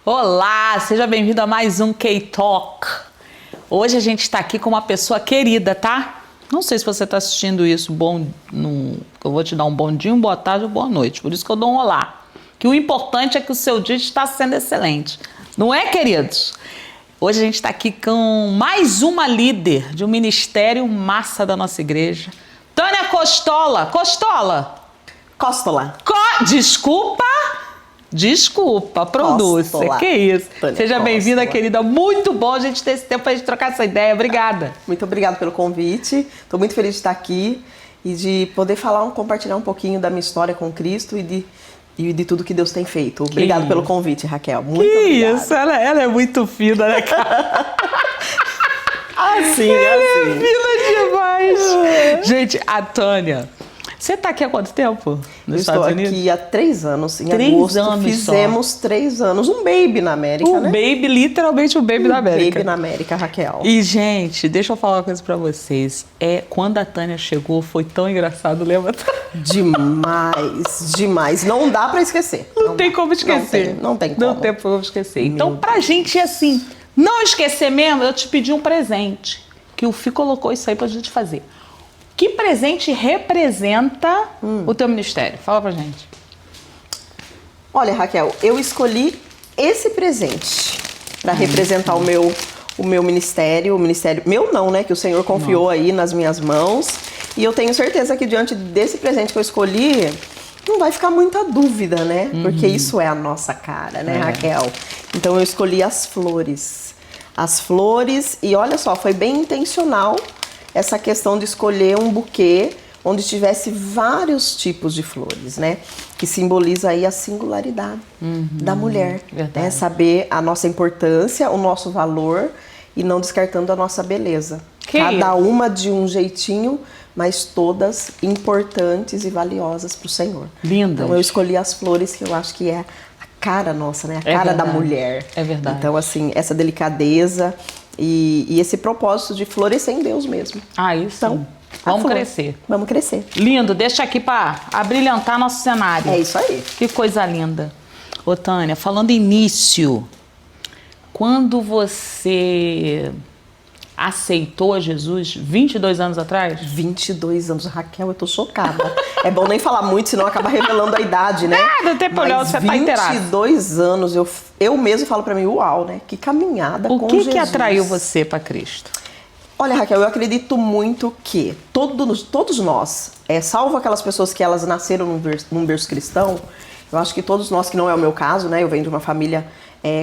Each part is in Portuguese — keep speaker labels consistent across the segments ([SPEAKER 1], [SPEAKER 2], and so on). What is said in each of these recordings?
[SPEAKER 1] Olá, seja bem-vindo a mais um K-Talk. Hoje a gente está aqui com uma pessoa querida, tá? Não sei se você está assistindo isso, eu vou te dar um bom dia, boa tarde ou boa noite. Por isso que eu dou um olá. Que o importante é que o seu dia está sendo excelente. Não é, queridos? Hoje a gente está aqui com mais uma líder de um ministério massa da nossa igreja. Tânia Costola.
[SPEAKER 2] Costola.
[SPEAKER 1] Desculpa, produça.
[SPEAKER 2] Costola.
[SPEAKER 1] Que isso.
[SPEAKER 2] Tânia
[SPEAKER 1] Seja bem-vinda, querida. Muito bom a gente ter esse tempo para a gente trocar essa ideia. Obrigada.
[SPEAKER 2] Muito obrigada pelo convite. Estou muito feliz de estar aqui e de poder compartilhar um pouquinho da minha história com Cristo e de tudo que Deus tem feito. Obrigado pelo convite, Raquel. Muito obrigada.
[SPEAKER 1] Isso, ela é muito fina, né, cara?
[SPEAKER 2] Assim.
[SPEAKER 1] É fina demais. Gente, a Tânia... Você está aqui há quanto tempo nos Estados Unidos?
[SPEAKER 2] Estou aqui há 3 anos. Em
[SPEAKER 1] 3
[SPEAKER 2] agosto
[SPEAKER 1] anos
[SPEAKER 2] fizemos
[SPEAKER 1] só.
[SPEAKER 2] 3 anos. Um baby na América, né?
[SPEAKER 1] Baby, literalmente um baby da América.
[SPEAKER 2] Baby na América, Raquel.
[SPEAKER 1] E, gente, deixa eu falar uma coisa pra vocês. Quando a Tânia chegou, foi tão engraçado, lembra?
[SPEAKER 2] Demais. Não dá pra esquecer.
[SPEAKER 1] Não tem como esquecer.
[SPEAKER 2] Não tem como.
[SPEAKER 1] Não tem como esquecer. Então, pra gente, assim, não esquecer mesmo, eu te pedi um presente. Que o Fih colocou isso aí pra gente fazer. Que presente representa o teu ministério? Fala pra gente.
[SPEAKER 2] Olha, Raquel, eu escolhi esse presente para representar o meu ministério. O ministério meu não, né? Que o Senhor confiou aí nas minhas mãos. E eu tenho certeza que diante desse presente que eu escolhi, não vai ficar muita dúvida, né? Porque isso é a nossa cara, né, Raquel? Então eu escolhi as flores. As flores, e olha só, foi bem intencional essa questão de escolher um buquê onde tivesse vários tipos de flores, né? Que simboliza aí a singularidade da mulher. Né? Saber a nossa importância, o nosso valor e não descartando a nossa beleza. Cada uma de um jeitinho, mas todas importantes e valiosas para o Senhor.
[SPEAKER 1] Lindas.
[SPEAKER 2] Então eu escolhi as flores que eu acho que é a cara nossa, né? A cara da mulher.
[SPEAKER 1] É verdade.
[SPEAKER 2] Então, assim, essa delicadeza e esse propósito de florescer em Deus mesmo.
[SPEAKER 1] Isso. Então, vamos crescer.
[SPEAKER 2] Vamos crescer.
[SPEAKER 1] Lindo. Deixa aqui para abrilhantar nosso cenário.
[SPEAKER 2] É isso aí.
[SPEAKER 1] Que coisa linda. Ô, Tânia, falando início, quando você aceitou a Jesus 22 anos atrás?
[SPEAKER 2] 22 anos, Raquel, eu tô chocada. É bom nem falar muito, senão acaba revelando a idade, né?
[SPEAKER 1] Não tem problema, você tá inteirado.
[SPEAKER 2] 22 anos, eu mesmo falo pra mim, uau, né? Que caminhada com Jesus.
[SPEAKER 1] O que atraiu você para Cristo?
[SPEAKER 2] Olha, Raquel, eu acredito muito que todos nós, salvo aquelas pessoas que elas nasceram num berço cristão, eu acho que todos nós, que não é o meu caso, né? Eu venho de uma família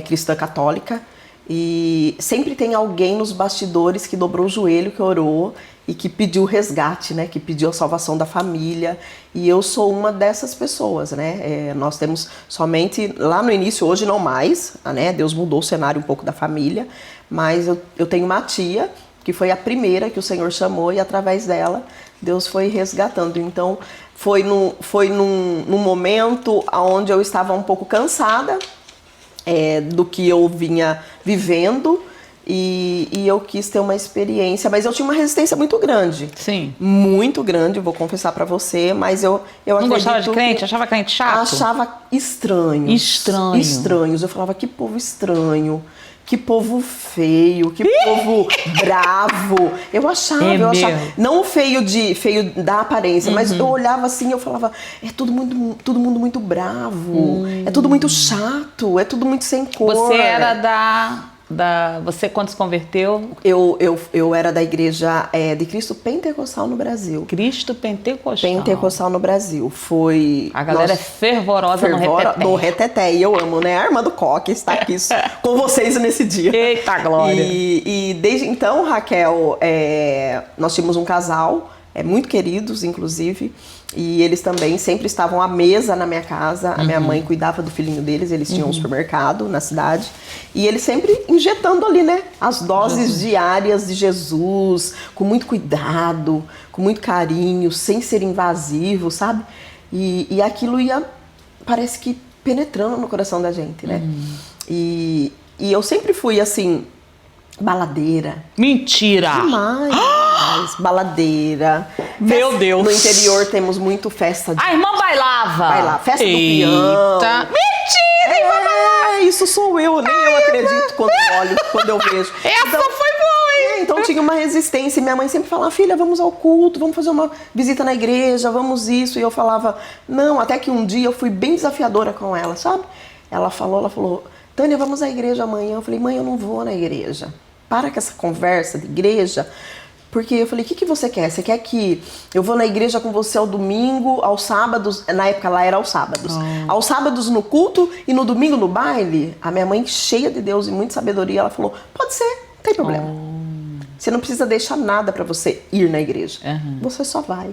[SPEAKER 2] cristã católica, e sempre tem alguém nos bastidores que dobrou o joelho, que orou e que pediu o resgate, né? Que pediu a salvação da família. E eu sou uma dessas pessoas, né? Nós temos somente, lá no início, hoje não mais, né? Deus mudou o cenário um pouco da família, mas eu tenho uma tia que foi a primeira que o Senhor chamou e através dela Deus foi resgatando. Então foi num momento onde eu estava um pouco cansada do que eu vinha vivendo e eu quis ter uma experiência, mas eu tinha uma resistência muito grande.
[SPEAKER 1] Sim.
[SPEAKER 2] Muito grande, vou confessar pra você, mas eu
[SPEAKER 1] não gostava de crente? Achava crente chato?
[SPEAKER 2] Achava estranhos. Estranhos. Eu falava, que povo estranho, que povo feio, que povo bravo. Eu achava. Não feio da aparência, mas eu olhava assim e eu falava, todo mundo muito bravo, é tudo muito chato, é tudo muito sem cor.
[SPEAKER 1] Você era você quando se converteu?
[SPEAKER 2] Eu era da igreja de Cristo Pentecostal no Brasil.
[SPEAKER 1] Cristo Pentecostal.
[SPEAKER 2] Pentecostal no Brasil. Foi...
[SPEAKER 1] A galera é fervorosa
[SPEAKER 2] no reteté. E eu amo, né? A irmã do Coque está aqui com vocês nesse dia.
[SPEAKER 1] Eita glória!
[SPEAKER 2] E desde então, Raquel, nós tínhamos um casal, muito queridos, inclusive, e eles também sempre estavam à mesa na minha casa. A minha mãe cuidava do filhinho deles, eles tinham um supermercado na cidade, e eles sempre injetando ali, né, as doses diárias de Jesus, com muito cuidado, com muito carinho, sem ser invasivo, sabe? E aquilo ia, parece que penetrando no coração da gente, né? E eu sempre fui assim, baladeira.
[SPEAKER 1] Mentira!
[SPEAKER 2] Demais! Baladeira.
[SPEAKER 1] Meu Deus!
[SPEAKER 2] No interior temos muito festa de...
[SPEAKER 1] A irmã bailava!
[SPEAKER 2] Festa do
[SPEAKER 1] Eita.
[SPEAKER 2] peão.
[SPEAKER 1] Mentira!
[SPEAKER 2] isso sou eu, nem eu acredito quando olho, quando eu vejo.
[SPEAKER 1] Essa
[SPEAKER 2] Então,
[SPEAKER 1] foi boa, hein?
[SPEAKER 2] então tinha uma resistência. E minha mãe sempre falava, filha, vamos ao culto, vamos fazer uma visita na igreja, vamos isso. E eu falava, não, até que um dia eu fui bem desafiadora com ela, sabe? Ela falou, Tânia, vamos à igreja amanhã. Eu falei, mãe, eu não vou na igreja. Para com essa conversa de igreja. Porque eu falei, o que você quer? Você quer que eu vou na igreja com você ao domingo, aos sábados? Na época lá era aos sábados. Aos sábados no culto e no domingo no baile? A minha mãe, cheia de Deus e muita sabedoria, ela falou, pode ser, não tem problema. Você não precisa deixar nada pra você ir na igreja. Você só vai.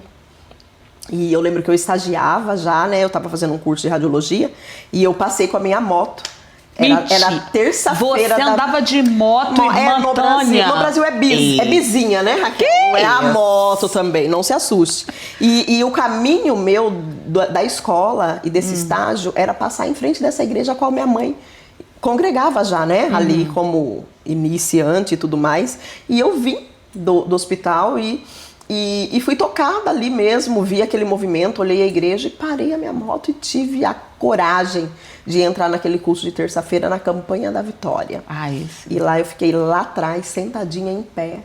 [SPEAKER 2] E eu lembro que eu estagiava já, né? Eu tava fazendo um curso de radiologia e eu passei com a minha moto. Era terça-feira.
[SPEAKER 1] Você andava de moto, irmã
[SPEAKER 2] no
[SPEAKER 1] Tânia?
[SPEAKER 2] No Brasil é bizinha, né, Raquel? Não é a moto também, não se assuste. E o caminho meu da escola e desse estágio era passar em frente dessa igreja a qual minha mãe congregava já, né? Ali como iniciante e tudo mais. E eu vim do hospital e fui tocada ali mesmo, vi aquele movimento, olhei a igreja e parei a minha moto e tive a coragem de entrar naquele curso de terça-feira na campanha da Vitória. E lá eu fiquei lá atrás, sentadinha em pé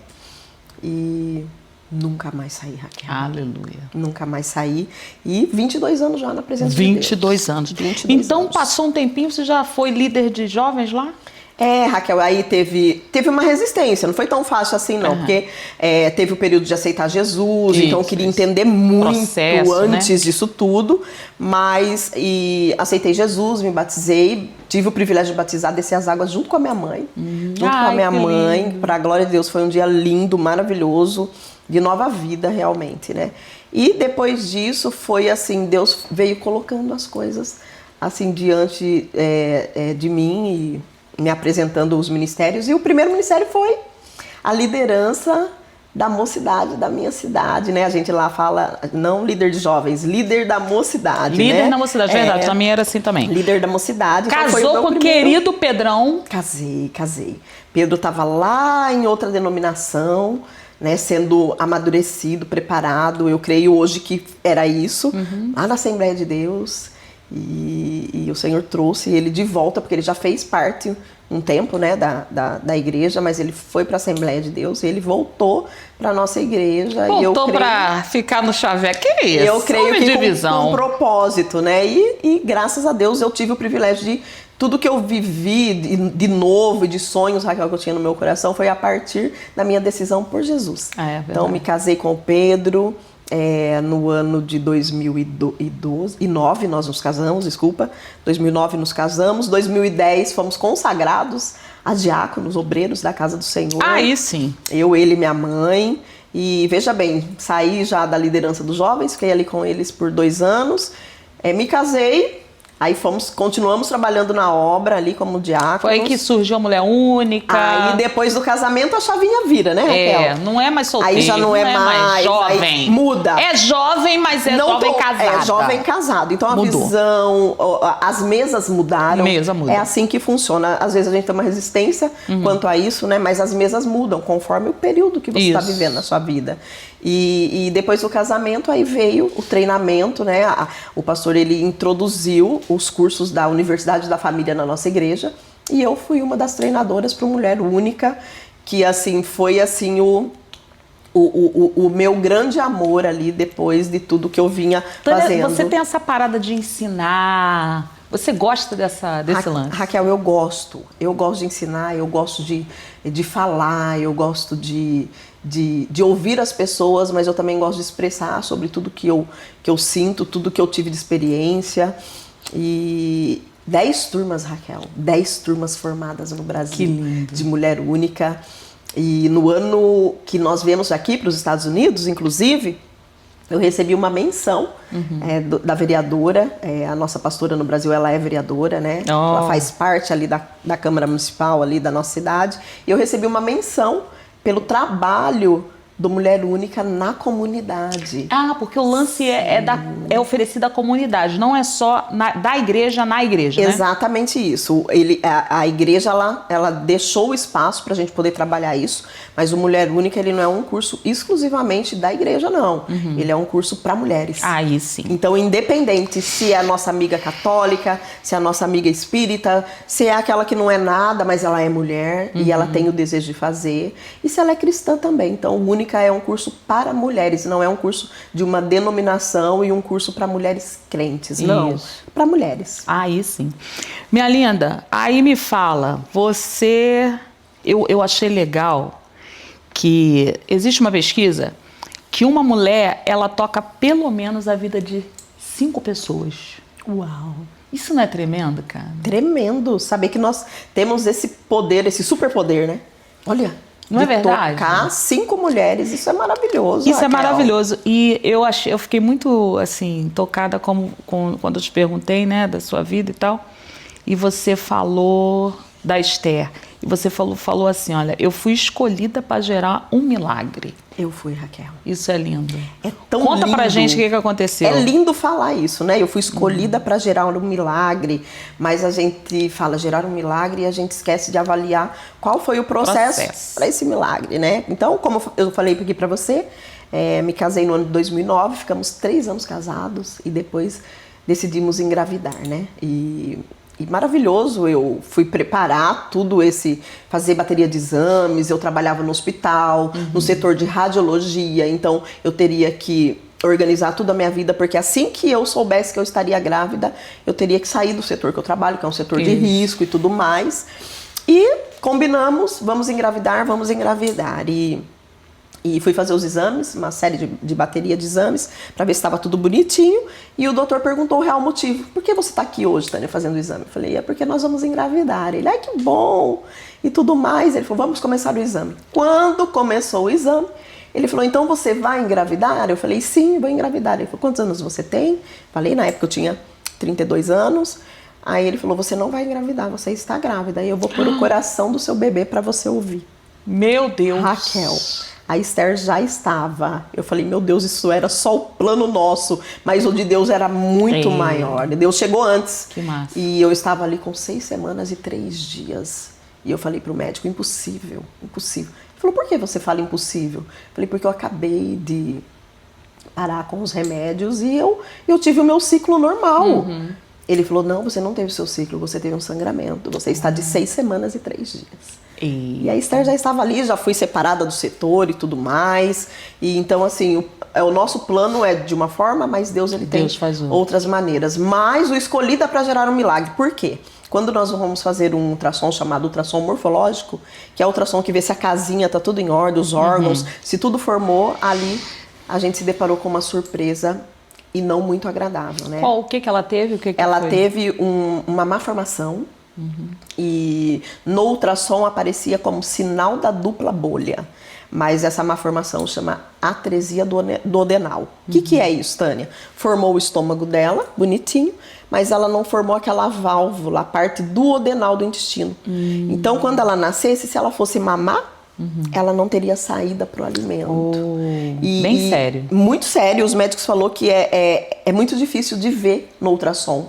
[SPEAKER 2] e nunca mais saí, Raquel.
[SPEAKER 1] Aleluia.
[SPEAKER 2] Nunca mais saí. E 22 anos já na presença de Deus.
[SPEAKER 1] 22 anos.
[SPEAKER 2] 22
[SPEAKER 1] então
[SPEAKER 2] anos.
[SPEAKER 1] Passou um tempinho, você já foi líder de jovens lá?
[SPEAKER 2] Raquel, aí teve uma resistência, não foi tão fácil assim não, porque teve o período de aceitar Jesus, então eu queria entender muito
[SPEAKER 1] processo,
[SPEAKER 2] antes disso tudo, mas aceitei Jesus, me batizei, tive o privilégio de batizar, descer as águas junto com a minha mãe, pra glória de Deus, foi um dia lindo, maravilhoso, de nova vida realmente, né? E depois disso foi assim, Deus veio colocando as coisas assim diante de mim e me apresentando os ministérios, e o primeiro ministério foi a liderança da mocidade da minha cidade, né? A gente lá fala, não líder de jovens, líder da mocidade,
[SPEAKER 1] líder
[SPEAKER 2] né?
[SPEAKER 1] da mocidade, verdade, a minha era assim também.
[SPEAKER 2] Líder da mocidade.
[SPEAKER 1] Casou
[SPEAKER 2] então foi
[SPEAKER 1] com o querido Pedrão.
[SPEAKER 2] Casei. Pedro estava lá em outra denominação, né? Sendo amadurecido, preparado, eu creio hoje que era isso, lá na Assembleia de Deus. E o Senhor trouxe ele de volta, porque ele já fez parte um tempo, né, da igreja, mas ele foi para a Assembleia de Deus e ele voltou para a nossa igreja.
[SPEAKER 1] Voltou para ficar no chaveco, que isso?
[SPEAKER 2] Eu creio que
[SPEAKER 1] divisão.
[SPEAKER 2] Com propósito, né? E graças a Deus eu tive o privilégio de tudo que eu vivi de novo e de sonhos, Raquel, que eu tinha no meu coração, foi a partir da minha decisão por Jesus. Então me casei com o Pedro. No ano de 2009 nós nos casamos, 2009 nos casamos, 2010 fomos consagrados a diáconos, obreiros da casa do Senhor.
[SPEAKER 1] Aí sim.
[SPEAKER 2] Eu, ele e minha mãe. E veja bem, saí já da liderança dos jovens, fiquei ali com eles por 2 anos, me casei. Aí continuamos trabalhando na obra ali como diáconos.
[SPEAKER 1] Foi aí que surgiu a Mulher Única.
[SPEAKER 2] Aí depois do casamento a chavinha vira, né, Raquel?
[SPEAKER 1] Não é mais solteiro.
[SPEAKER 2] Aí já não é mais
[SPEAKER 1] jovem.
[SPEAKER 2] Muda.
[SPEAKER 1] É jovem, mas é jovem casado.
[SPEAKER 2] É jovem casado. Então a visão, as mesas mudaram.
[SPEAKER 1] Mesa muda.
[SPEAKER 2] É assim que funciona. Às vezes a gente tem uma resistência quanto a isso, né? Mas as mesas mudam conforme o período que você está vivendo na sua vida. E depois do casamento, aí veio o treinamento, né? O pastor, ele introduziu os cursos da Universidade da Família na nossa igreja. E eu fui uma das treinadoras para Mulher Única, que assim, foi assim o meu grande amor ali, depois de tudo que eu vinha fazendo.
[SPEAKER 1] Você tem essa parada de ensinar... Você gosta desse lance?
[SPEAKER 2] Raquel, eu gosto de ensinar, eu gosto de falar, eu gosto de ouvir as pessoas, mas eu também gosto de expressar sobre tudo que eu sinto, tudo que eu tive de experiência. E 10 turmas, Raquel, 10 turmas formadas no Brasil.
[SPEAKER 1] Que lindo.
[SPEAKER 2] De Mulher Única. E no ano que nós viemos aqui para os Estados Unidos, inclusive, eu recebi uma menção da vereadora, a nossa pastora no Brasil, ela é vereadora, né? Ela faz parte ali da Câmara Municipal ali da nossa cidade. E eu recebi uma menção pelo trabalho do Mulher Única na comunidade.
[SPEAKER 1] Ah, porque o lance é oferecido à comunidade, não é só da igreja na igreja, né?
[SPEAKER 2] Exatamente isso. A igreja, ela deixou o espaço para a gente poder trabalhar isso, mas o Mulher Única, ele não é um curso exclusivamente da igreja, não. Ele é um curso para mulheres.
[SPEAKER 1] Aí sim.
[SPEAKER 2] Então, independente se é a nossa amiga católica, se é a nossa amiga espírita, se é aquela que não é nada, mas ela é mulher e ela tem o desejo de fazer, e se ela é cristã também. Então, o Única é um curso para mulheres, não é um curso de uma denominação e um curso para mulheres crentes, não. Para mulheres.
[SPEAKER 1] Aí sim. Minha linda, aí me fala, eu achei legal que existe uma pesquisa que uma mulher, ela toca pelo menos a vida de 5 pessoas.
[SPEAKER 2] Uau!
[SPEAKER 1] Isso não é tremendo, cara?
[SPEAKER 2] Tremendo saber que nós temos esse poder, esse superpoder, né? Olha,
[SPEAKER 1] não é verdade?
[SPEAKER 2] Tocar 5 mulheres, isso é maravilhoso.
[SPEAKER 1] Isso
[SPEAKER 2] Raquel.
[SPEAKER 1] é maravilhoso. E eu fiquei muito assim tocada quando eu te perguntei, né, da sua vida e tal. E você falou da Esther. E você falou assim, olha, eu fui escolhida para gerar um milagre.
[SPEAKER 2] Eu fui, Raquel.
[SPEAKER 1] Isso é lindo.
[SPEAKER 2] É tão
[SPEAKER 1] Conta
[SPEAKER 2] lindo.
[SPEAKER 1] pra gente o que aconteceu.
[SPEAKER 2] É lindo falar isso, né? Eu fui escolhida para gerar um milagre, mas a gente fala gerar um milagre e a gente esquece de avaliar qual foi o processo para esse milagre, né? Então, como eu falei aqui para você, me casei no ano de 2009, ficamos 3 anos casados e depois decidimos engravidar, né? E maravilhoso, eu fui preparar fazer bateria de exames, eu trabalhava no hospital, no setor de radiologia, então eu teria que organizar toda a minha vida, porque assim que eu soubesse que eu estaria grávida, eu teria que sair do setor que eu trabalho, que é um setor de risco e tudo mais. E combinamos, vamos engravidar. E fui fazer os exames, uma série de bateria de exames, para ver se estava tudo bonitinho. E o doutor perguntou o real motivo. Por que você está aqui hoje, Tânia, fazendo o exame? Eu falei, é porque nós vamos engravidar. Ele, ai, que bom! E tudo mais. Ele falou, vamos começar o exame. Quando começou o exame, ele falou, então você vai engravidar? Eu falei, sim, vou engravidar. Ele falou, quantos anos você tem? Falei, na época eu tinha 32 anos. Aí ele falou, você não vai engravidar, você está grávida. E eu vou pôr o coração do seu bebê para você ouvir.
[SPEAKER 1] Meu Deus!
[SPEAKER 2] Raquel. A Esther já estava. Eu falei, meu Deus, isso era só o plano nosso. Mas o de Deus era muito maior. Deus chegou antes.
[SPEAKER 1] Que massa.
[SPEAKER 2] E eu estava ali com 6 semanas e 3 dias. E eu falei pro médico, impossível, impossível. Ele falou, por que você fala impossível? Eu falei, porque eu acabei de parar com os remédios e eu tive o meu ciclo normal. Ele falou, não, você não teve o seu ciclo, você teve um sangramento. Você está de 6 semanas e 3 dias. E a Esther já estava ali, já fui separada do setor e tudo mais. E então, assim, o nosso plano é de uma forma, mas Deus tem outras maneiras. Mas o escolhido é para gerar um milagre. Por quê? Quando nós vamos fazer um ultrassom chamado ultrassom morfológico, que é o ultrassom que vê se a casinha está tudo em ordem, os órgãos, se tudo formou, ali a gente se deparou com uma surpresa e não muito agradável, né?
[SPEAKER 1] O que ela teve?
[SPEAKER 2] Ela teve uma má formação. E no ultrassom aparecia como sinal da dupla bolha. Mas essa má formação chama atresia duodenal. O que é isso, Tânia? Formou o estômago dela, bonitinho, mas ela não formou aquela válvula, a parte duodenal do intestino. Então, quando ela nascesse, se ela fosse mamar, ela não teria saída para o alimento.
[SPEAKER 1] Bem sério.
[SPEAKER 2] Muito sério. Os médicos falaram que é muito difícil de ver no ultrassom.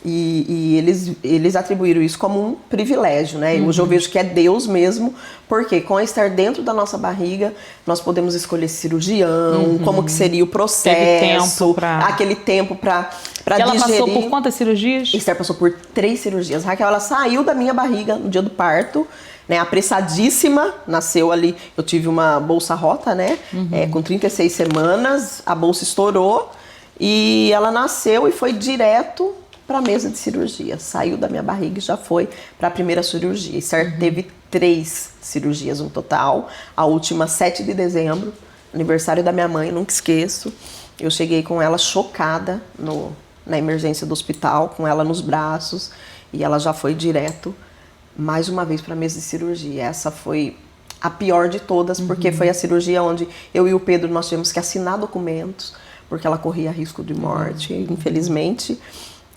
[SPEAKER 2] E eles atribuíram isso como um privilégio, né? Hoje eu vejo que é Deus mesmo, porque com estar dentro da nossa barriga, nós podemos escolher cirurgião, como que seria o processo, aquele tempo para digerir.
[SPEAKER 1] Ela passou por quantas cirurgias?
[SPEAKER 2] Esther passou por 3 cirurgias. Raquel, ela saiu da minha barriga no dia do parto, né, apressadíssima, nasceu ali, eu tive uma bolsa rota, né, com 36 semanas, a bolsa estourou e ela nasceu e foi direto para a mesa de cirurgia. Saiu da minha barriga e já foi para a primeira cirurgia. Esther teve 3 cirurgias no total. A última, 7 de dezembro, aniversário da minha mãe, nunca esqueço. Eu cheguei com ela chocada na emergência do hospital, com ela nos braços, e ela já foi direto, mais uma vez, para a mesa de cirurgia. Essa foi a pior de todas, porque foi a cirurgia onde eu e o Pedro nós tivemos que assinar documentos, porque ela corria risco de morte, infelizmente.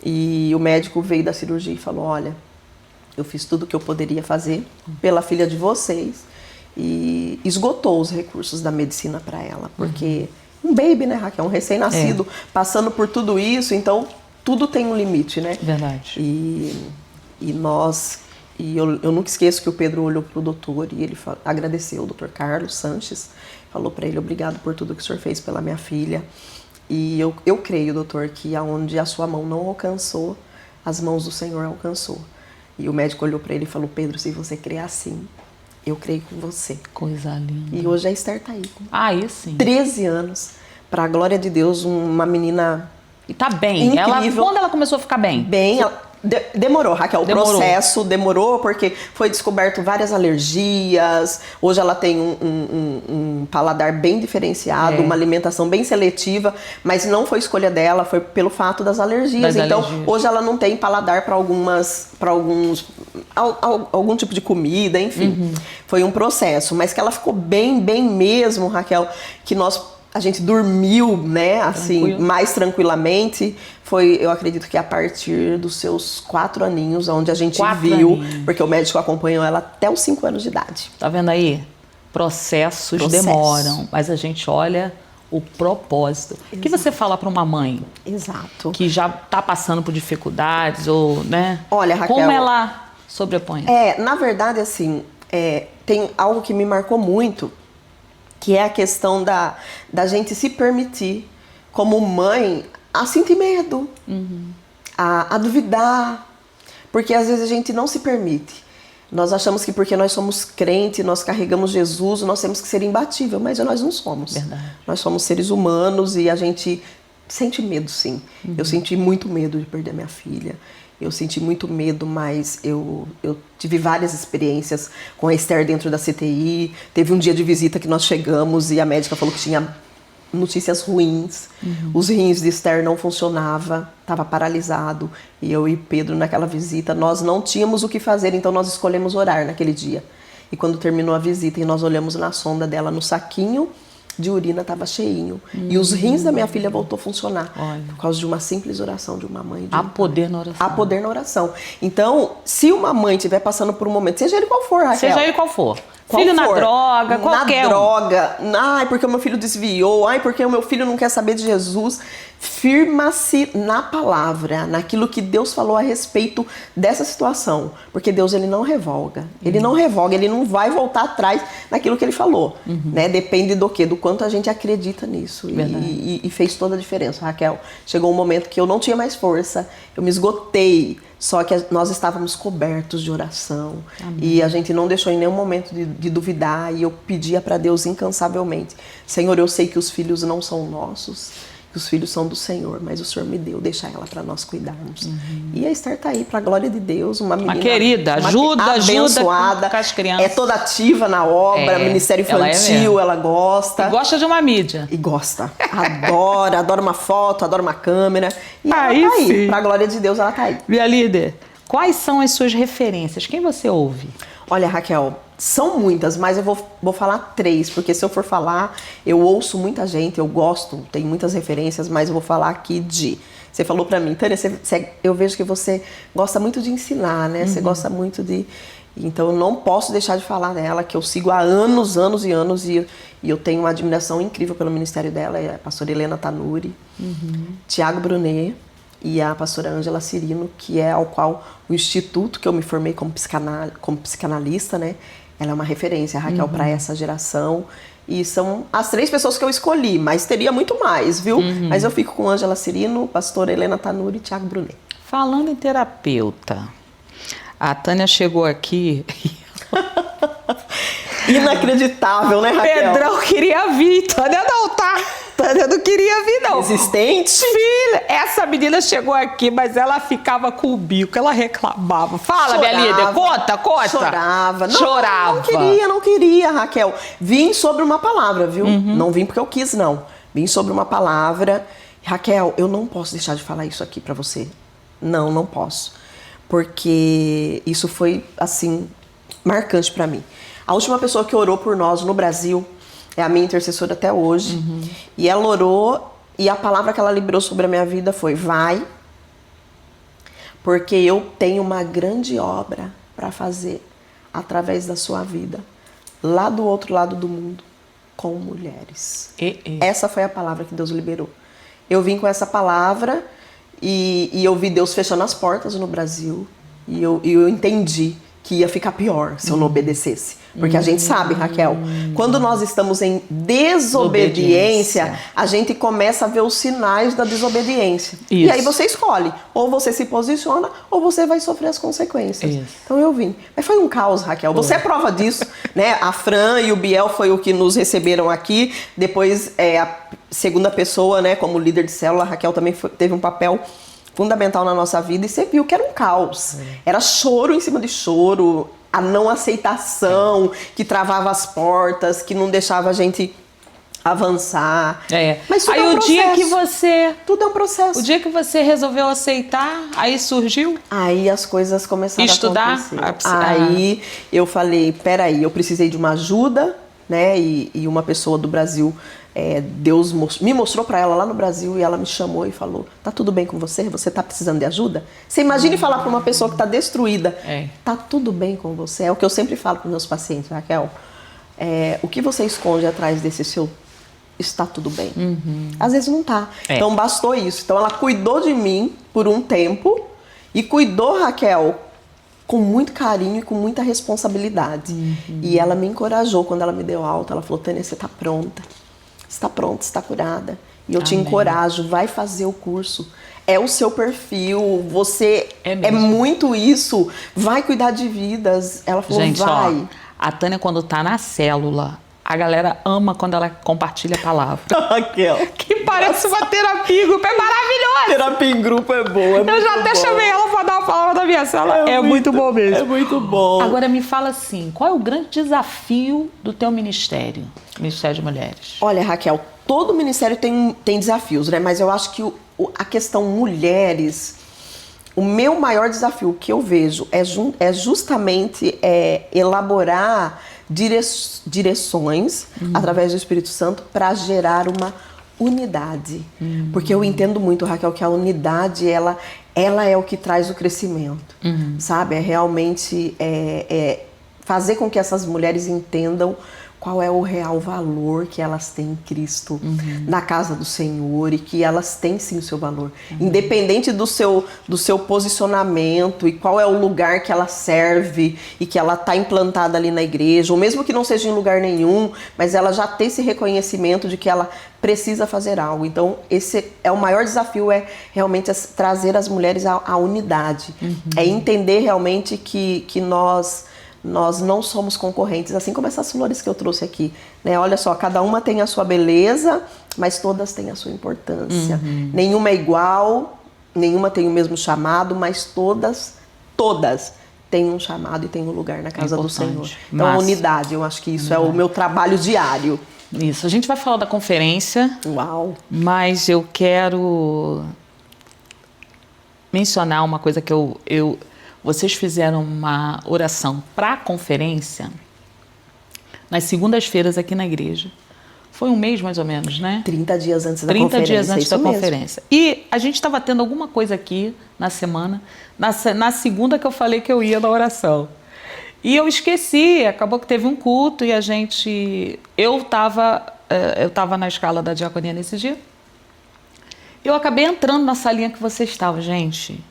[SPEAKER 2] E o médico veio da cirurgia e falou, olha, eu fiz tudo o que eu poderia fazer pela filha de vocês e esgotou os recursos da medicina para ela, porque um baby, né, Raquel, um recém-nascido, passando por tudo isso, então tudo tem um limite, né?
[SPEAKER 1] Verdade.
[SPEAKER 2] Eu nunca esqueço que o Pedro olhou pro doutor e ele agradeceu, o doutor Carlos Sanches, falou para ele: obrigado por tudo que o senhor fez pela minha filha. E eu creio, doutor, que aonde a sua mão não alcançou, as mãos do Senhor alcançou. E o médico olhou para ele e falou: Pedro, se você crê assim, eu creio com você.
[SPEAKER 1] Coisa linda.
[SPEAKER 2] E hoje a Esther tá aí, com
[SPEAKER 1] Aí sim.
[SPEAKER 2] 13 anos, para a glória de Deus, uma menina
[SPEAKER 1] E tá bem.
[SPEAKER 2] incrível.
[SPEAKER 1] Quando ela começou a ficar bem?
[SPEAKER 2] Bem, demorou, Raquel,
[SPEAKER 1] Demorou.
[SPEAKER 2] o processo demorou porque foi descoberto várias alergias. Hoje ela tem um paladar bem diferenciado, uma alimentação bem seletiva, mas não foi escolha dela, foi pelo fato das alergias. Então, hoje ela não tem paladar para algum tipo de comida, enfim. Foi um processo, mas que ela ficou bem mesmo, Raquel, que a gente dormiu, né, assim, mais tranquilamente. Eu acredito que a partir dos seus 4 aninhos, onde a gente viu, porque o médico acompanhou ela até os 5 anos de idade.
[SPEAKER 1] Tá vendo aí? Processos demoram, mas a gente olha o propósito. O que você fala para uma mãe?
[SPEAKER 2] Exato.
[SPEAKER 1] Que já tá passando por dificuldades ou, né?
[SPEAKER 2] Olha, Raquel,
[SPEAKER 1] como ela sobrepõe?
[SPEAKER 2] Na verdade, assim, tem algo que me marcou muito, que é a questão da gente se permitir, como mãe, a sentir medo, a duvidar, porque às vezes a gente não se permite. Nós achamos que porque nós somos crentes, nós carregamos Jesus, nós temos que ser imbatível, mas nós não somos.
[SPEAKER 1] Verdade.
[SPEAKER 2] Nós somos seres humanos e a gente sente medo, sim. Eu senti muito medo de perder minha filha. Eu senti muito medo, mas eu tive várias experiências com a Esther dentro da CTI. Teve um dia de visita que nós chegamos e a médica falou que tinha notícias ruins. Os rins de Esther não funcionavam, estava paralisado. E eu e Pedro, naquela visita, nós não tínhamos o que fazer, então nós escolhemos orar naquele dia. E quando terminou a visita e nós olhamos na sonda dela, no saquinho de urina estava cheinho. E os rins da minha filha voltou a funcionar.
[SPEAKER 1] Olha.
[SPEAKER 2] Por causa de uma simples oração de uma mãe.
[SPEAKER 1] Há poder na oração.
[SPEAKER 2] Há poder na oração. Então, se uma mãe estiver passando por um momento, seja ele qual for, Raquel.
[SPEAKER 1] Seja ele qual for. Filho na droga, qualquer
[SPEAKER 2] na droga. Ai, porque o meu filho desviou. Ai, porque o meu filho não quer saber de Jesus. Firma-se na palavra, naquilo que Deus falou a respeito dessa situação. Porque Deus, ele não revoga. Ele não revoga, ele não vai voltar atrás naquilo que ele falou. Né? Depende do quê? Do quanto a gente acredita nisso. E fez toda a diferença, Raquel. Chegou um momento que eu não tinha mais força, eu me esgotei. Só que nós estávamos cobertos de oração. Amém. E a gente não deixou em nenhum momento de duvidar. E eu pedia para Deus incansavelmente: Senhor, eu sei que os filhos não são nossos, que os filhos são do Senhor, mas o Senhor me deu, deixa ela para nós cuidarmos. E a Esther tá aí, para a glória de Deus, uma menina
[SPEAKER 1] querida, abençoada, ajuda com as crianças.
[SPEAKER 2] É toda ativa na obra, Ministério Infantil, ela gosta.
[SPEAKER 1] E gosta de uma mídia.
[SPEAKER 2] E gosta. Adora uma foto, adora uma câmera. E
[SPEAKER 1] aí
[SPEAKER 2] ela tá aí, para a glória de Deus, ela tá aí.
[SPEAKER 1] Minha líder, quais são as suas referências? Quem você ouve?
[SPEAKER 2] Olha, Raquel, são muitas, mas eu vou falar 3, porque se eu for falar, eu ouço muita gente, eu gosto, tem muitas referências, mas eu vou falar aqui de... Você falou pra mim, Tânia, eu vejo que você gosta muito de ensinar, né? Você gosta muito de... Então eu não posso deixar de falar dela, que eu sigo há anos e anos, e eu tenho uma admiração incrível pelo ministério dela, é a pastora Helena Tanuri, Tiago Brunet, e a pastora Ângela Cirino, que é ao qual o instituto que eu me formei como psicanalista, né? Ela é uma referência, Raquel, para essa geração. E são as 3 pessoas que eu escolhi, mas teria muito mais, viu? Mas eu fico com Ângela Cirino, pastora Helena Tanuri e Tiago Brunet.
[SPEAKER 1] Falando em terapeuta, a Tânia chegou aqui...
[SPEAKER 2] Inacreditável, né, Raquel?
[SPEAKER 1] Pedrão queria vir, Tânia não, tá? Tânia não queria vir, não.
[SPEAKER 2] Resistente?
[SPEAKER 1] Filha, essa menina chegou aqui, mas ela ficava com o bico, ela reclamava. Fala, minha líder, conta.
[SPEAKER 2] Chorava.
[SPEAKER 1] Chorava.
[SPEAKER 2] Não queria, Raquel. Vim sobre uma palavra, viu? Não vim porque eu quis, não. Vim sobre uma palavra. Raquel, eu não posso deixar de falar isso aqui pra você. Não posso. Porque isso foi, assim, marcante pra mim. A última pessoa que orou por nós no Brasil é a minha intercessora até hoje. E ela orou e a palavra que ela liberou sobre a minha vida foi: vai, porque eu tenho uma grande obra para fazer através da sua vida. lá do outro lado do mundo com mulheres. Essa foi a palavra que Deus liberou. Eu vim com essa palavra e eu vi Deus fechando as portas no Brasil e eu entendi que ia ficar pior se eu não obedecesse. Porque a gente sabe, Raquel, quando nós estamos em desobediência, a gente começa a ver os sinais da desobediência. Isso. E aí você escolhe, ou você se posiciona, ou você vai sofrer as consequências. Isso. Então eu vim. Mas foi um caos, Raquel. Você é prova disso, né? A Fran e o Biel foi o que nos receberam aqui. Depois, a segunda pessoa, né, como líder de célula, a Raquel também teve um papel fundamental na nossa vida. E você viu que era um caos. Era choro em cima de choro, a não aceitação que travava as portas, que não deixava a gente avançar.
[SPEAKER 1] Mas tudo aí é um processo. Dia que você...
[SPEAKER 2] Tudo é um processo.
[SPEAKER 1] O dia que você resolveu aceitar, aí surgiu?
[SPEAKER 2] Aí as coisas começaram a acontecer. Aí eu falei, peraí, eu precisei de uma ajuda, né? E uma pessoa do Brasil, Deus me mostrou para ela lá no Brasil e ela me chamou e falou, tá tudo bem com você? Você tá precisando de ajuda? Você imagine falar para uma pessoa que tá destruída, tá tudo bem com você? É o que eu sempre falo para meus pacientes, Raquel. O que você esconde atrás desse seu está tudo bem? Às vezes não tá. Então bastou isso. Então ela cuidou de mim por um tempo e cuidou, Raquel, com muito carinho e com muita responsabilidade. E ela me encorajou quando ela me deu alta. Ela falou, Tânia, você tá pronta. Você está pronta, você está curada. E eu te encorajo, vai fazer o curso. É o seu perfil, você é muito isso. Vai cuidar de vidas. Ela falou, gente, vai.
[SPEAKER 1] Ó, a Tânia, quando tá na célula, a galera ama quando ela compartilha a palavra.
[SPEAKER 2] Raquel.
[SPEAKER 1] Que parece uma terapia em grupo, é maravilhosa.
[SPEAKER 2] Terapia em grupo é boa.
[SPEAKER 1] Eu já até chamei ela para dar uma palavra da minha célula. É muito bom mesmo.
[SPEAKER 2] É muito bom.
[SPEAKER 1] Agora me fala assim, qual é o grande desafio do teu ministério? Ministério de Mulheres.
[SPEAKER 2] Olha, Raquel, todo ministério tem desafios, né? Mas eu acho que a questão mulheres, o meu maior desafio que eu vejo é justamente elaborar direções através do Espírito Santo para gerar uma unidade. Porque eu entendo muito, Raquel, que a unidade, ela é o que traz o crescimento, sabe? É realmente fazer com que essas mulheres entendam qual é o real valor que elas têm em Cristo, na casa do Senhor, e que elas têm sim o seu valor. Independente do seu posicionamento e qual é o lugar que ela serve e que ela está implantada ali na igreja, ou mesmo que não seja em lugar nenhum, mas ela já tem esse reconhecimento de que ela precisa fazer algo. Então, esse é o maior desafio, realmente trazer as mulheres à unidade. É entender realmente que nós não somos concorrentes, assim como essas flores que eu trouxe aqui, né? Olha só, cada uma tem a sua beleza, mas todas têm a sua importância. Nenhuma é igual, nenhuma tem o mesmo chamado, mas todas têm um chamado e têm um lugar na casa do Senhor. Então, a unidade, eu acho que isso é o meu trabalho diário.
[SPEAKER 1] Isso, a gente vai falar da conferência.
[SPEAKER 2] Uau!
[SPEAKER 1] Mas eu quero mencionar uma coisa que vocês fizeram uma oração para a conferência nas segundas-feiras aqui na igreja. Foi um mês mais ou menos, né?
[SPEAKER 2] 30 dias antes da conferência.
[SPEAKER 1] 30 dias antes da conferência. E a gente estava tendo alguma coisa aqui na semana, na segunda que eu falei que eu ia na oração. E eu esqueci, acabou que teve um culto e eu estava na escala da diaconia nesse dia. Eu acabei entrando na salinha que você estava, gente.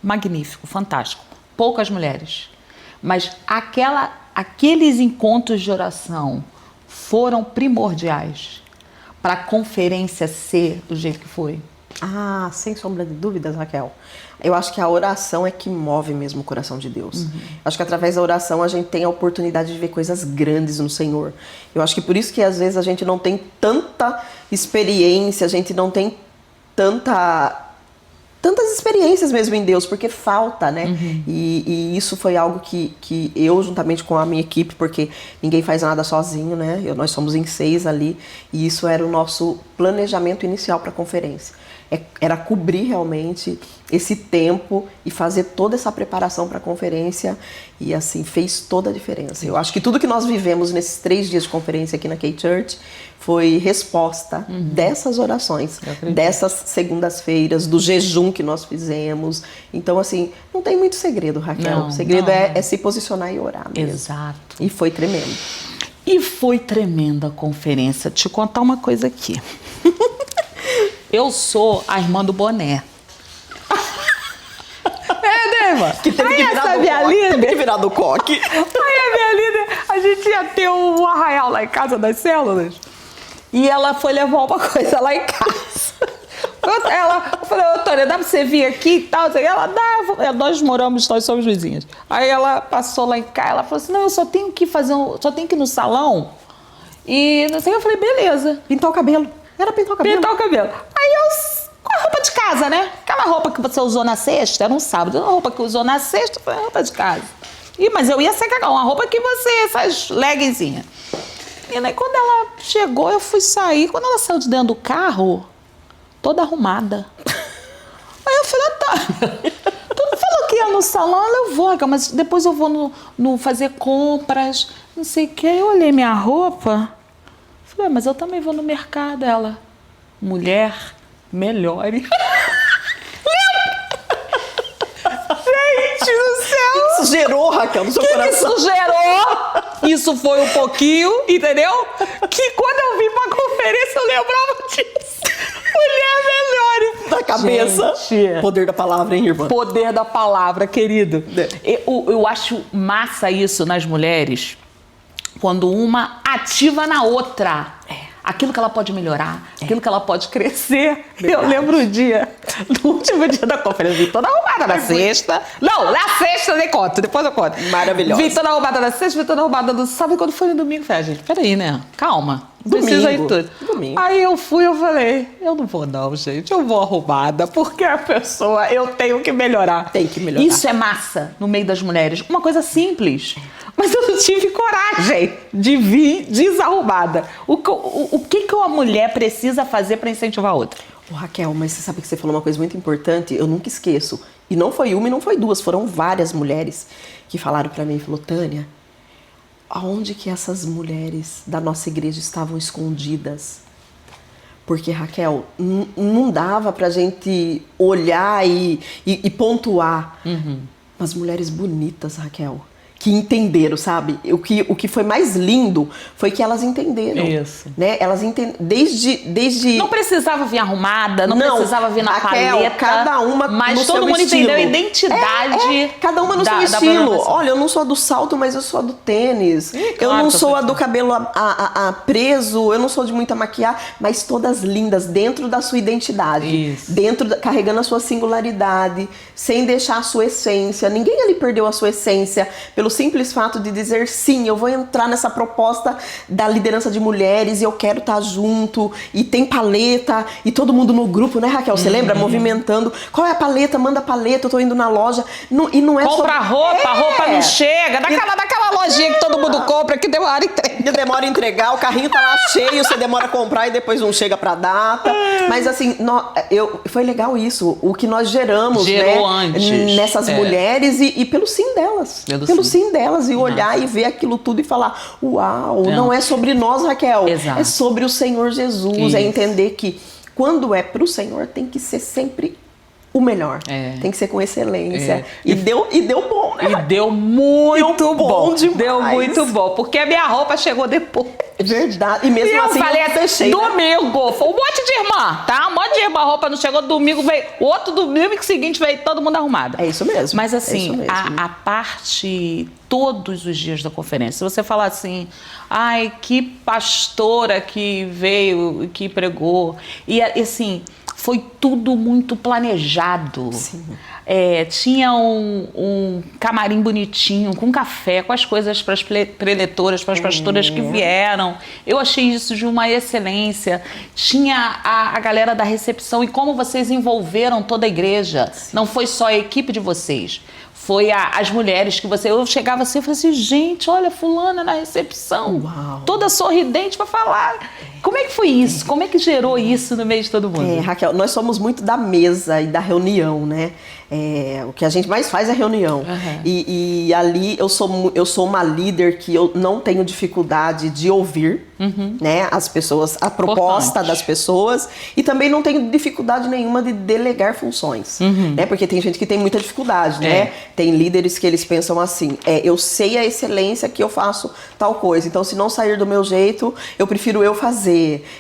[SPEAKER 1] Magnífico, fantástico. Poucas mulheres. Mas aqueles encontros de oração foram primordiais para a conferência ser do jeito que foi.
[SPEAKER 2] Ah, sem sombra de dúvidas, Raquel. Eu acho que a oração é que move mesmo o coração de Deus. Acho que através da oração a gente tem a oportunidade de ver coisas grandes no Senhor. Eu acho que por isso que às vezes a gente não tem tanta experiência, a gente não tem tantas experiências mesmo em Deus, porque falta, né? E isso foi algo que eu, juntamente com a minha equipe, porque ninguém faz nada sozinho, né? Nós somos em 6 ali, e isso era o nosso planejamento inicial para a conferência. Era cobrir realmente esse tempo e fazer toda essa preparação para a conferência, e assim, fez toda a diferença. Eu acho que tudo que nós vivemos nesses 3 dias de conferência aqui na K-Church foi resposta dessas orações, dessas segundas-feiras, do jejum que nós fizemos. Então, assim, não tem muito segredo, Raquel. O segredo é se posicionar e orar mesmo.
[SPEAKER 1] Exato.
[SPEAKER 2] E foi tremendo.
[SPEAKER 1] E foi tremenda a conferência. Te contar uma coisa aqui. Eu sou a irmã do boné. Irmã?
[SPEAKER 2] Que teve que virar do coque.
[SPEAKER 1] Aí a minha líder, a gente ia ter um arraial lá em casa das células. E ela foi levar uma coisa lá em casa. Eu falei, ô Tônia, dá pra você vir aqui e tal? Ela, dá. Nós somos vizinhas. Aí ela passou lá em casa, ela falou assim, não, eu só tenho que ir no salão. E não sei, eu falei, beleza.
[SPEAKER 2] Pintar o cabelo. Era pintar o cabelo.
[SPEAKER 1] Pintar o cabelo. Aí com a roupa de casa, né? Aquela roupa que você usou na sexta, era um sábado. A roupa que usou na sexta foi a roupa de casa. Mas eu ia ser cagão, uma roupa que essas leggingzinhas. E aí quando ela chegou, eu fui sair. Quando ela saiu de dentro do carro, toda arrumada. Aí eu falei, tá. Tu não falou que ia no salão? Ela, eu vou, mas depois eu vou no fazer compras, não sei o que. Aí eu olhei minha roupa. Falei, mas eu também vou no mercado. Ela, mulher, melhore. Gente do céu!
[SPEAKER 2] O que isso gerou, Raquel, no seu coração?
[SPEAKER 1] Isso gerou? Isso foi um pouquinho, entendeu? Que quando eu vim pra conferência eu lembrava disso. Mulher melhore.
[SPEAKER 2] Da cabeça.
[SPEAKER 1] Gente.
[SPEAKER 2] Poder da palavra, hein, irmã?
[SPEAKER 1] Poder da palavra, querido. Eu acho massa isso nas mulheres, quando uma ativa na outra. Aquilo que ela pode melhorar, aquilo que ela pode crescer. Verdade. Eu lembro o dia, no último dia da conferência, vi toda arrumada na sexta. Não, na sexta eu nem conto, depois eu conto.
[SPEAKER 2] Maravilhosa.
[SPEAKER 1] Vi toda arrumada na sexta, vi toda arrumada no sábado. Quando foi no domingo, eu falei, gente, peraí, né? Calma. Precisa ir tudo.
[SPEAKER 2] Domingo.
[SPEAKER 1] Aí eu falei, eu não vou não, gente, eu vou arrumada, porque a pessoa, eu tenho que melhorar.
[SPEAKER 2] Tem que melhorar.
[SPEAKER 1] Isso é massa no meio das mulheres. Uma coisa simples. Mas eu não tive coragem de vir desarrumada. O que uma mulher precisa fazer para incentivar a outra?
[SPEAKER 2] Raquel, mas você sabe que você falou uma coisa muito importante, eu nunca esqueço. E não foi uma e não foi duas, foram várias mulheres que falaram para mim, falou, Tânia, aonde que essas mulheres da nossa igreja estavam escondidas? Porque, Raquel, não dava pra gente olhar e pontuar. Umas mulheres bonitas, Raquel, que entenderam, sabe? O que foi mais lindo foi que elas entenderam.
[SPEAKER 1] Isso.
[SPEAKER 2] Né? Elas desde...
[SPEAKER 1] Não precisava vir arrumada, não precisava vir na
[SPEAKER 2] Raquel,
[SPEAKER 1] paleta.
[SPEAKER 2] cada uma
[SPEAKER 1] mas
[SPEAKER 2] no
[SPEAKER 1] todo
[SPEAKER 2] seu
[SPEAKER 1] mundo
[SPEAKER 2] estilo.
[SPEAKER 1] entendeu a identidade.
[SPEAKER 2] Cada uma no seu estilo. Olha, eu não sou a do salto, mas eu sou a do tênis.
[SPEAKER 1] Claro,
[SPEAKER 2] eu não sou a do cabelo preso, eu não sou de muita maquiagem, mas todas lindas, dentro da sua identidade.
[SPEAKER 1] Isso.
[SPEAKER 2] Carregando a sua singularidade, sem deixar a sua essência. Ninguém ali perdeu a sua essência pelo simples fato de dizer sim, eu vou entrar nessa proposta da liderança de mulheres e eu quero estar junto, e tem paleta, e todo mundo no grupo, né, Raquel? Você lembra? Movimentando. Qual é a paleta? Manda a paleta, eu tô indo na loja. E não é
[SPEAKER 1] Compra roupa, a roupa não chega. Daquela lojinha que todo mundo compra, que demora a entregar.
[SPEAKER 2] Demora a entregar, o carrinho tá lá cheio, você demora a comprar e depois não chega pra data. Mas assim, foi legal isso, o que nós geramos,
[SPEAKER 1] Gerou
[SPEAKER 2] né,
[SPEAKER 1] antes.
[SPEAKER 2] nessas mulheres e pelo sim delas. Pelo sim delas, e olhar e ver aquilo tudo e falar, uau, não é sobre nós, Raquel.
[SPEAKER 1] Exato.
[SPEAKER 2] É sobre o Senhor Jesus.
[SPEAKER 1] Isso.
[SPEAKER 2] É entender que quando é pro Senhor tem que ser sempre o melhor. Tem que ser com excelência. E deu bom, né?
[SPEAKER 1] E deu muito bom.
[SPEAKER 2] Demais.
[SPEAKER 1] Deu muito bom. Porque a minha roupa chegou depois.
[SPEAKER 2] Verdade. E mesmo
[SPEAKER 1] E eu
[SPEAKER 2] assim
[SPEAKER 1] falei
[SPEAKER 2] eu fechei,
[SPEAKER 1] domingo. Foi um monte de irmã, tá? Um monte de irmã. A roupa não chegou domingo, veio. O outro domingo seguinte veio todo mundo arrumado.
[SPEAKER 2] É isso mesmo.
[SPEAKER 1] Mas
[SPEAKER 2] é
[SPEAKER 1] assim,
[SPEAKER 2] isso mesmo.
[SPEAKER 1] a parte, todos os dias da conferência, se você falar assim, ai, que pastora que veio, que pregou. E assim, foi tudo muito planejado.
[SPEAKER 2] Sim.
[SPEAKER 1] Tinha um camarim bonitinho, com café, com as coisas para as preletoras, para as pastoras que vieram. Eu achei isso de uma excelência. Tinha a galera da recepção e como vocês envolveram toda a igreja. Sim. Não foi só a equipe de vocês. Foi as mulheres que você... Eu chegava assim e falei assim, gente, olha, fulana na recepção.
[SPEAKER 2] Uau.
[SPEAKER 1] Toda sorridente para falar. Como é que foi isso? Como é que gerou isso no meio de todo mundo?
[SPEAKER 2] Raquel, nós somos muito da mesa e da reunião, né? O que a gente mais faz é reunião. E ali eu sou uma líder que eu não tenho dificuldade de ouvir, né, as pessoas, a proposta das pessoas, e também não tenho dificuldade nenhuma de delegar funções, né? Porque tem gente que tem muita dificuldade, né? Tem líderes que eles pensam assim, eu sei a excelência que eu faço tal coisa, então se não sair do meu jeito, eu prefiro eu fazer.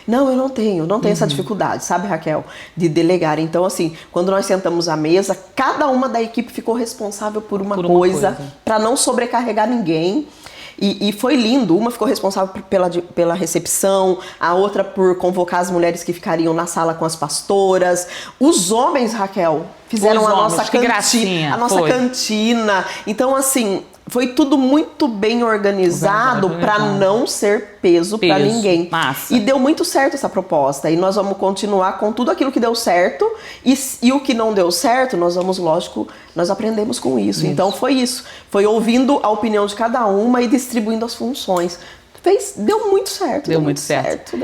[SPEAKER 2] Não, eu não tenho essa dificuldade, sabe, Raquel? De delegar. Então, assim, quando nós sentamos à mesa, cada uma da equipe ficou responsável por uma coisa, para não sobrecarregar ninguém. E foi lindo, uma ficou responsável pela recepção, a outra por convocar as mulheres que ficariam na sala com as pastoras. Os homens, Raquel, fizeram a nossa cantina. Então, assim, foi tudo muito bem organizado para não ser peso para ninguém.
[SPEAKER 1] Massa.
[SPEAKER 2] E deu muito certo essa proposta. E nós vamos continuar com tudo aquilo que deu certo. E o que não deu certo, nós vamos, lógico, nós aprendemos com isso. Então foi isso. Foi ouvindo a opinião de cada uma e distribuindo as funções. Deu muito certo.
[SPEAKER 1] Deu muito certo.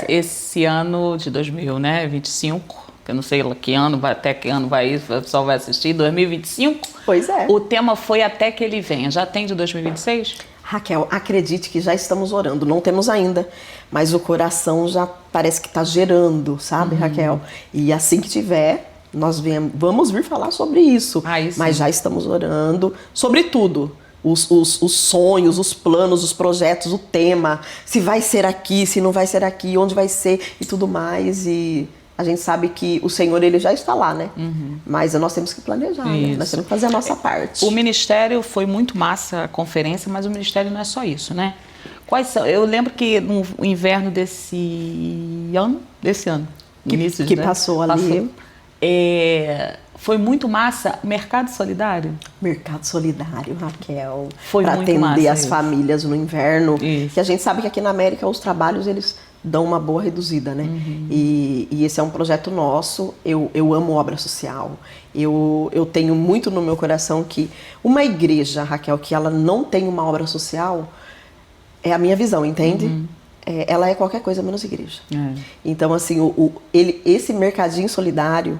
[SPEAKER 1] Esse ano de 2025, que eu não sei que ano, até que ano vai isso, o pessoal vai assistir, 2025.
[SPEAKER 2] Pois é.
[SPEAKER 1] O tema foi Até que Ele Venha. Já tem de 2026?
[SPEAKER 2] Raquel, acredite que já estamos orando. Não temos ainda, mas o coração já parece que está gerando, sabe, Raquel? E assim que tiver, nós vamos vir falar sobre isso. Mas já estamos orando sobre tudo. Os sonhos, os planos, os projetos, o tema. Se vai ser aqui, se não vai ser aqui, onde vai ser e tudo mais. E a gente sabe que o Senhor, Ele já está lá, né? Mas nós temos que planejar, né? Nós temos que fazer a nossa parte.
[SPEAKER 1] O ministério foi muito massa, a conferência, mas o ministério não é só isso, né? Quais são? Eu lembro que no inverno desse ano,
[SPEAKER 2] que passou ali,
[SPEAKER 1] foi muito massa Mercado Solidário.
[SPEAKER 2] Mercado Solidário, Raquel.
[SPEAKER 1] Foi
[SPEAKER 2] para
[SPEAKER 1] muito
[SPEAKER 2] atender
[SPEAKER 1] massa
[SPEAKER 2] as famílias no inverno. Que a gente sabe que aqui na América os trabalhos, eles dão uma boa reduzida, né? E esse é um projeto nosso. Eu amo obra social. Eu tenho muito no meu coração que uma igreja, Raquel, que ela não tem uma obra social, é a minha visão, entende? Ela é qualquer coisa menos igreja. Então, assim, esse mercadinho solidário,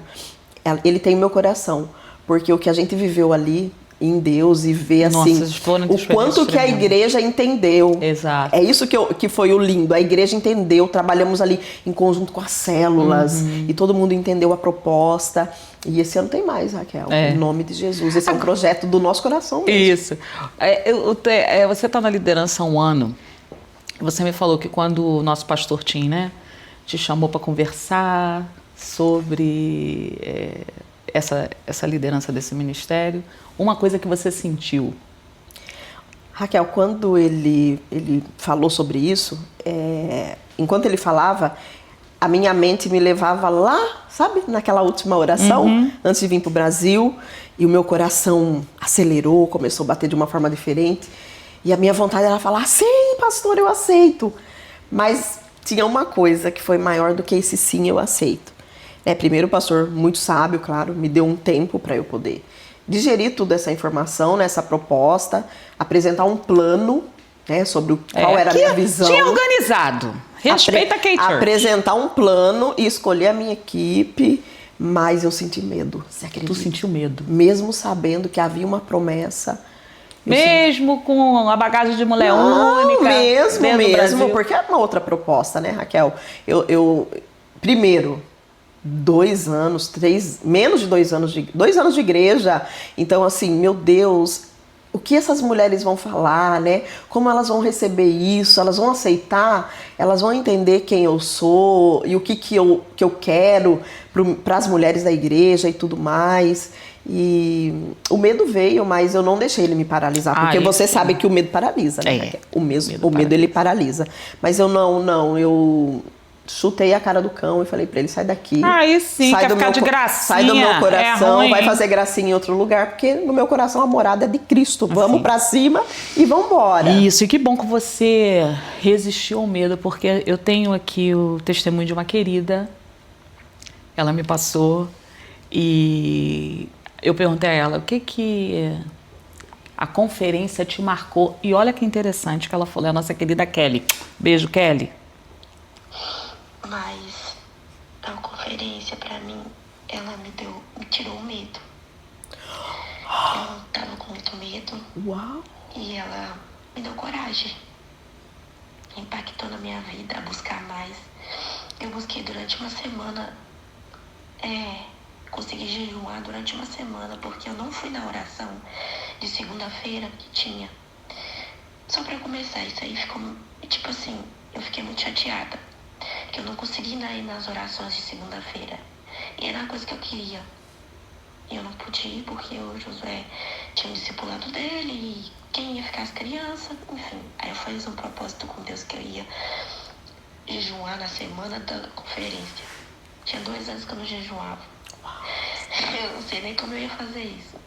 [SPEAKER 2] ele tem o meu coração. Porque o que a gente viveu ali em Deus e ver assim o quanto que a igreja entendeu.
[SPEAKER 1] Exato.
[SPEAKER 2] É isso que foi o lindo. A igreja entendeu, trabalhamos ali em conjunto com as células e todo mundo entendeu a proposta. E esse ano tem mais, Raquel, em nome de Jesus. Esse é um projeto do nosso coração mesmo.
[SPEAKER 1] Isso. Você está na liderança há um ano. Você me falou que quando o nosso pastor Tim, né, te chamou para conversar sobre essa liderança desse ministério, uma coisa que você sentiu.
[SPEAKER 2] Raquel, quando ele falou sobre isso, enquanto ele falava, a minha mente me levava lá, sabe, naquela última oração, antes de vir para o Brasil, e o meu coração acelerou, começou a bater de uma forma diferente, e a minha vontade era falar, sim, pastor, eu aceito. Mas tinha uma coisa que foi maior do que esse sim, eu aceito. Primeiro, o pastor, muito sábio, claro, me deu um tempo para eu poder digerir toda essa informação, né, essa proposta, apresentar um plano, né, sobre qual era a minha visão.
[SPEAKER 1] Tinha organizado. Respeita a Kate Church.
[SPEAKER 2] Apresentar um plano e escolher a minha equipe, mas eu senti medo. Você acredita?
[SPEAKER 1] Tu sentiu medo?
[SPEAKER 2] Mesmo sabendo que havia uma promessa.
[SPEAKER 1] Mesmo com a bagagem de mulher única.
[SPEAKER 2] Mesmo, porque é uma outra proposta, né, Raquel? Primeiro, 2 anos, menos de 2 anos, 2 anos de igreja. Então, assim, meu Deus, o que essas mulheres vão falar, né? Como elas vão receber isso? Elas vão aceitar? Elas vão entender quem eu sou e o que eu quero para as mulheres da igreja e tudo mais. E o medo veio, mas eu não deixei ele me paralisar, porque você sabe que o medo paralisa, né? O medo ele paralisa. Mas eu eu chutei a cara do cão e falei pra ele, sai daqui.
[SPEAKER 1] Aí sim, quer ficar de gracinha.
[SPEAKER 2] Sai do meu coração, vai fazer gracinha em outro lugar, porque no meu coração a morada é de Cristo. Vamos pra cima e vamos embora.
[SPEAKER 1] Isso, e que bom que você resistiu ao medo, porque eu tenho aqui o testemunho de uma querida, ela me passou e eu perguntei a ela, o que a conferência te marcou? E olha que interessante que ela falou, a nossa querida Kelly. Beijo, Kelly.
[SPEAKER 3] medo.
[SPEAKER 2] Uau!
[SPEAKER 3] E ela me deu coragem. Impactou na minha vida a buscar mais. Eu busquei durante uma semana, consegui jejuar durante uma semana, porque eu não fui na oração de segunda-feira que tinha. Só pra começar, isso aí ficou, tipo assim, eu fiquei muito chateada, que eu não consegui ir nas orações de segunda-feira. E era uma coisa que eu queria. E eu não pude ir porque o Josué tinha um discipulado dele e quem ia ficar as crianças, enfim. Aí eu fiz um propósito com Deus que eu ia jejuar na semana da conferência. Tinha 2 anos que eu não jejuava. Eu não sei nem como eu ia fazer isso.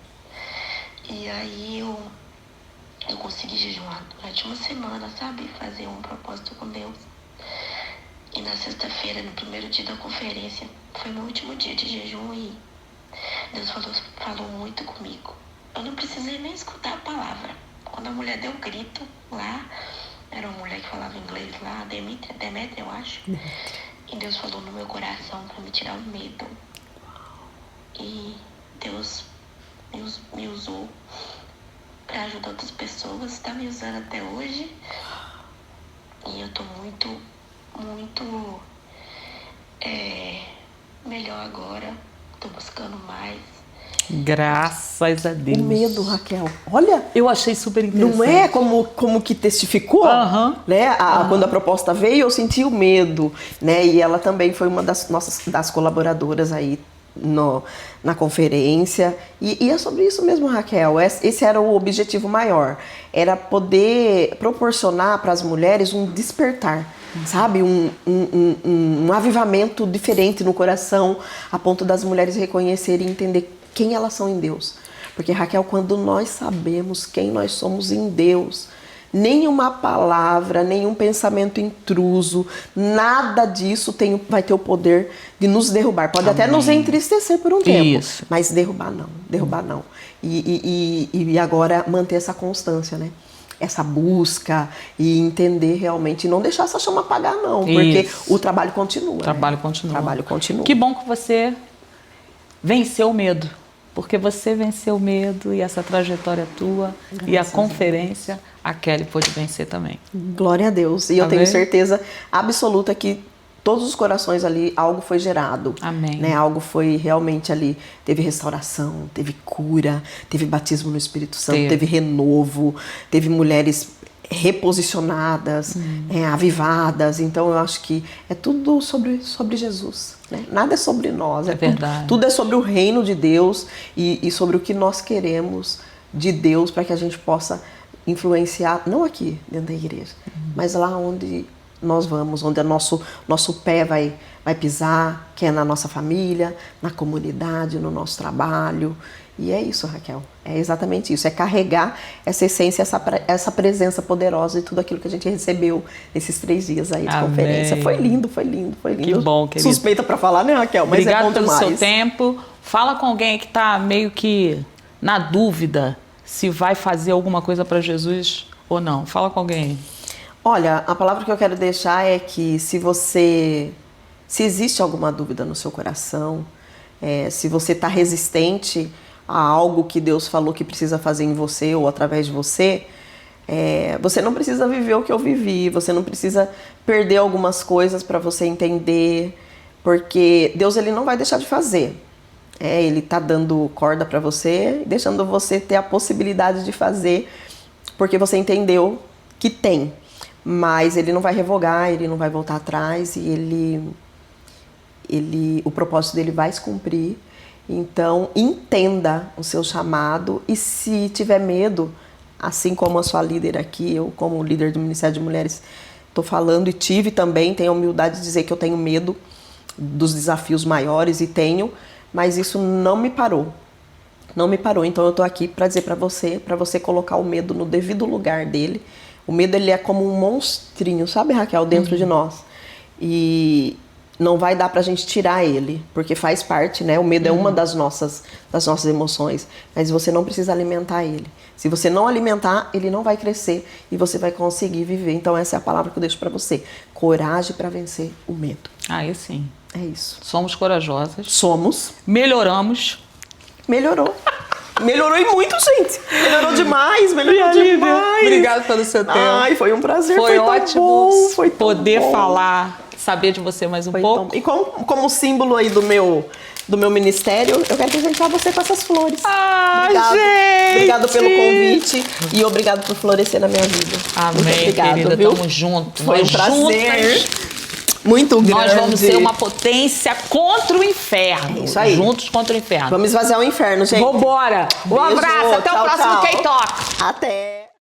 [SPEAKER 3] E aí eu consegui jejuar durante uma semana, sabe? Fazer um propósito com Deus. E na sexta-feira, no primeiro dia da conferência, foi meu último dia de jejum e Deus falou muito comigo. Eu não precisei nem escutar a palavra. Quando a mulher deu um grito lá, era uma mulher que falava inglês lá, Demétria, eu acho. E Deus falou no meu coração para me tirar o medo. E Deus me usou para ajudar outras pessoas, está me usando até hoje. E eu tô muito melhor agora. Tô buscando mais.
[SPEAKER 1] Graças a Deus.
[SPEAKER 2] O medo, Raquel. Olha,
[SPEAKER 1] Eu achei super interessante.
[SPEAKER 2] não é como que testificou,
[SPEAKER 1] Aham.
[SPEAKER 2] né? Quando a proposta veio, eu senti o medo, né? E ela também foi uma das colaboradoras aí na conferência. E é sobre isso mesmo, Raquel. Esse era o objetivo maior. Era poder proporcionar para as mulheres um despertar, sabe? Um avivamento diferente no coração, a ponto das mulheres reconhecerem e entender quem elas são em Deus. Porque, Raquel, quando nós sabemos quem nós somos em Deus, nenhuma palavra, nenhum pensamento intruso, nada disso vai ter o poder de nos derrubar. Pode até nos entristecer por um tempo, mas derrubar não. E agora manter essa constância, né? Essa busca e entender realmente, e não deixar essa chama apagar não, porque o trabalho continua. O
[SPEAKER 1] trabalho continua. Que bom que você venceu o medo. Porque você venceu o medo e essa trajetória tua e a conferência, a Kelly pôde vencer também.
[SPEAKER 2] Glória a Deus. E eu tenho certeza absoluta que todos os corações ali, algo foi gerado.
[SPEAKER 1] Amém.
[SPEAKER 2] Né? Algo foi realmente ali, teve restauração, teve cura, teve batismo no Espírito Santo, teve renovo, teve mulheres reposicionadas, avivadas. Então eu acho que é tudo sobre Jesus, né? Nada é sobre nós, é
[SPEAKER 1] verdade.
[SPEAKER 2] Tudo é sobre o reino de Deus e sobre o que nós queremos de Deus para que a gente possa influenciar, não aqui dentro da igreja, mas lá onde nós vamos, onde o nosso pé vai pisar, que é na nossa família, na comunidade, no nosso trabalho. E é isso, Raquel. É exatamente isso. É carregar essa essência, essa presença poderosa de tudo aquilo que a gente recebeu nesses 3 dias aí de conferência. Foi lindo.
[SPEAKER 1] Que bom, querida.
[SPEAKER 2] Suspeita pra falar, né, Raquel? Mas
[SPEAKER 1] obrigado
[SPEAKER 2] é bom demais.
[SPEAKER 1] pelo seu tempo. Fala com alguém que tá meio que na dúvida se vai fazer alguma coisa para Jesus ou não. Fala com alguém.
[SPEAKER 2] Olha, a palavra que eu quero deixar é que se existe alguma dúvida no seu coração, se você está resistente a algo que Deus falou que precisa fazer em você ou através de você, você não precisa viver o que eu vivi, você não precisa perder algumas coisas para você entender, porque Deus ele não vai deixar de fazer. Ele está dando corda para você, deixando você ter a possibilidade de fazer, porque você entendeu que tem. Mas ele não vai revogar, ele não vai voltar atrás e o propósito dele vai se cumprir. Então, entenda o seu chamado e se tiver medo, assim como a sua líder aqui, eu como líder do Ministério de Mulheres estou falando e tive também, tenho a humildade de dizer que eu tenho medo dos desafios maiores e tenho, mas isso não me parou. Não me parou, então eu estou aqui para dizer para você colocar o medo no devido lugar dele. O medo ele é como um monstrinho, sabe, Raquel, dentro de nós. E não vai dar pra gente tirar ele, porque faz parte, né? O medo é uma das nossas emoções, mas você não precisa alimentar ele. Se você não alimentar, ele não vai crescer e você vai conseguir viver. Então essa é a palavra que eu deixo pra você. Coragem pra vencer o medo.
[SPEAKER 1] Aí sim.
[SPEAKER 2] É isso.
[SPEAKER 1] Somos corajosas.
[SPEAKER 2] Somos.
[SPEAKER 1] Melhoramos.
[SPEAKER 2] Melhorou. Melhorou e muito, gente. Melhorou demais, melhorou demais.
[SPEAKER 1] Obrigada pelo seu tempo.
[SPEAKER 2] Ai, foi um prazer,
[SPEAKER 1] Foi
[SPEAKER 2] tão
[SPEAKER 1] ótimo
[SPEAKER 2] bom, foi tão
[SPEAKER 1] poder
[SPEAKER 2] bom.
[SPEAKER 1] falar, saber de você mais um
[SPEAKER 2] Foi
[SPEAKER 1] pouco.
[SPEAKER 2] tão- E como símbolo aí do meu ministério, eu quero presentear você com essas flores.
[SPEAKER 1] Ah,
[SPEAKER 2] Obrigado.
[SPEAKER 1] gente!
[SPEAKER 2] Obrigado pelo convite e obrigado por florescer na minha vida.
[SPEAKER 1] Amém,
[SPEAKER 2] Muito obrigado,
[SPEAKER 1] querida.
[SPEAKER 2] viu?
[SPEAKER 1] Tamo junto.
[SPEAKER 2] Foi
[SPEAKER 1] Nós
[SPEAKER 2] um prazer.
[SPEAKER 1] juntas,
[SPEAKER 2] Muito grande.
[SPEAKER 1] nós vamos ser uma potência contra o inferno.
[SPEAKER 2] É isso aí.
[SPEAKER 1] Juntos contra o inferno.
[SPEAKER 2] Vamos esvaziar o inferno, gente.
[SPEAKER 1] Vambora! Um
[SPEAKER 2] Beijo,
[SPEAKER 1] abraço, até o
[SPEAKER 2] tchau,
[SPEAKER 1] próximo
[SPEAKER 2] tchau.
[SPEAKER 1] K-Talk.
[SPEAKER 2] Até.